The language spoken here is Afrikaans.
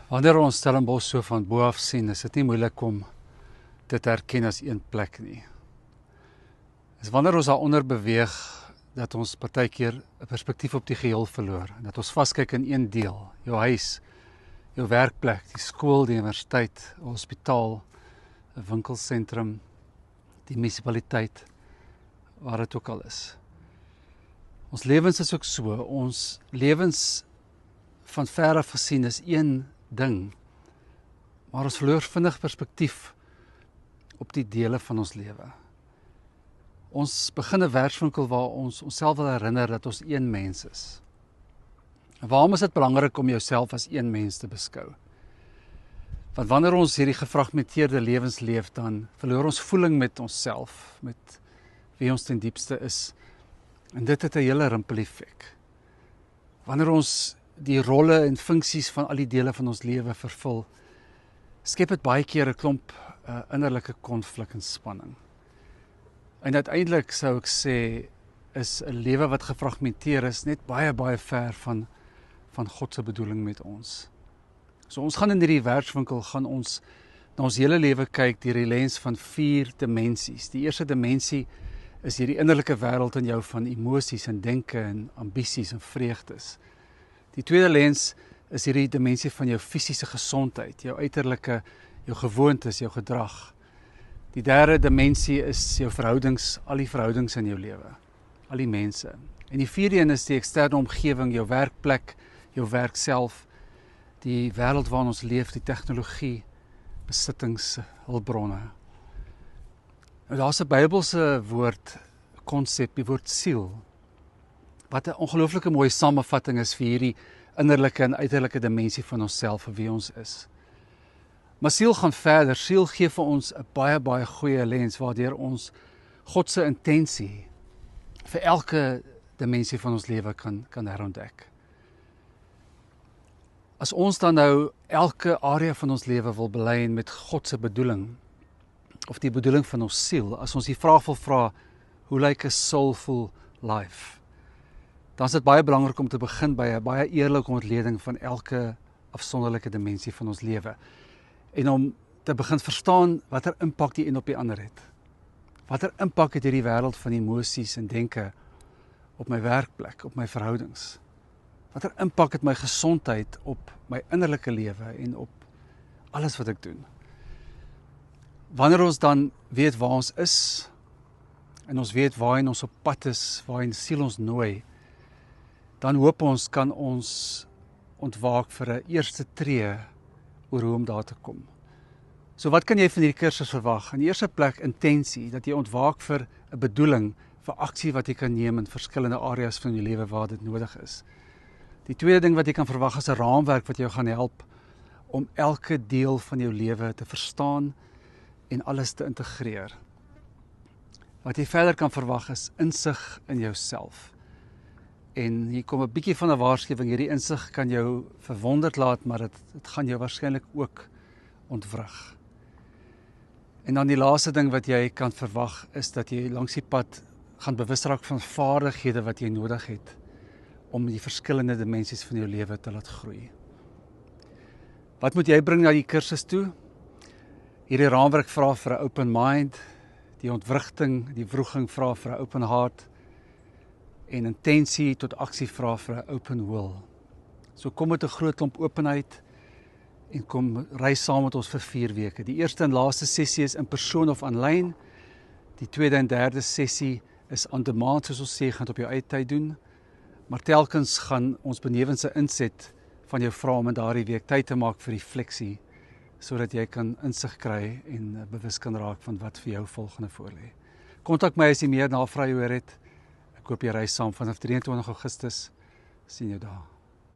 Wanneer ons Stellenbosch so van bo af sien, is dit nie moeilik om dit te herken as een plek nie. Dis wanneer ons daaronder beweeg, dat ons partykeer 'n perspektief op die geheel verloor, en dat ons vaskyk in een deel, jou huis, jou werkplek, die skool, die universiteit, 'n hospitaal, 'n winkelsentrum, die munisipaliteit, waar dit ook al is. Ons lewens is ook so, ons lewens van ver af gesien is een ding, maar ons verloor vinnig perspektief op die dele van ons lewe. Ons begin 'n werkswinkel waar ons onsself wil herinner dat ons een mens is. En waarom is dit belangrik om jouself as een mens te beskou? Want wanneer ons hierdie gefragmenteerde lewens leef, dan verloor ons voeling met onsself, met wie ons ten diepste is. En dit het 'n hele rimpel-effek. Wanneer ons die rolle en funksies van al die dele van ons lewe vervul, skep dit baie keer 'n klomp innerlike konflik en spanning. En uiteindelik sou ek sê, is 'n lewe wat gefragmenteer is net baie ver van God se bedoeling met ons. So ons gaan in hierdie werkswinkel, gaan ons na ons hele lewe kyk deur die lens van 4 dimensies. Die eerste dimensie is hierdie innerlike wêreld in jou van emosies en denke en ambisies en vreugdes. Die tweede lens is hierdie dimensie van jou fisiese gesondheid, jou uiterlike, jou gewoontes, jou gedrag. Die derde dimensie is jou verhoudings, al die verhoudings in jou lewe, al die mense. En die vierde een is die eksterne omgewing, jou werkplek, jou werk self, die wêreld waarin ons leef, die tegnologie, besittings, hulpbronne. Nou, daar's 'n Bybelse woord, konsep, die woord siel, wat 'n ongelooflike mooi samevatting is vir hierdie innerlike en uiterlike dimensie van onsself, vir wie ons is. Maar siel gaan verder. Siel gee vir ons 'n baie goeie lens waardeur ons God se intensie vir elke dimensie van ons lewe kan herontdek. As ons dan nou elke area van ons lewe wil belyn met God se bedoeling, of die bedoeling van ons siel, as ons die vraag wil vra, hoe lyk 'n soulful life? Dan is dit baie belangrik om te begin by 'n baie eerlike ontleding van elke afsonderlike dimensie van ons lewe. En om te begin verstaan watter impak die een op die ander het. Watter impak het hierdie wêreld van emosies en denke op my werkplek, op my verhoudings? Watter impak het my gesondheid op my innerlike lewe en op alles wat ek doen? Wanneer ons dan weet waar ons is, en ons weet waarheen ons op pad is, waarheen siel ons nooi, dan hoop ons kan ons ontwaak vir 'n eerste tree oor hoe om daar te kom. So wat kan jy van hierdie kursus verwag? In die eerste plek intensie, dat jy ontwaak vir 'n bedoeling, vir aksie wat jy kan neem in verskillende areas van jou lewe waar dit nodig is. Die tweede ding wat jy kan verwag is 'n raamwerk wat jou gaan help om elke deel van jou lewe te verstaan en alles te integreer. Wat jy verder kan verwag is insig in jouself. En hier kom 'n bietjie van 'n waarskuwing, hierdie insig kan jou verwonderd laat, maar dit gaan jou waarskynlik ook ontwrig. En dan die laaste ding wat jy kan verwag is dat jy langs die pad gaan bewus raak van vaardighede wat jy nodig het om die verskillende dimensies van jou lewe te laat groei. Wat moet jy bring na die kursus toe? Hierdie raamwerk vra vir 'n open mind, die ontwrigting, die wroging vra vir 'n open heart, en intensie tot aksie vra vir 'n open will. So kom met 'n groot klomp openheid en kom reis saam met ons vir 4 weke. Die eerste en laaste sessie is in persoon of aanlyn. Die tweede en derde sessie is on demand, soos ons sê, gaan dit op jou eie tyd doen. Maar telkens gaan ons benewens 'n inset van jou vra om in daardie week tyd te maak vir refleksie, sodat jy kan insig kry en bewus kan raak van wat vir jou volgende voorlê. Kontak my as jy meer navrae oor het. Ek hoop jy reis saam vanaf 23 Augustus. Sien jou daar.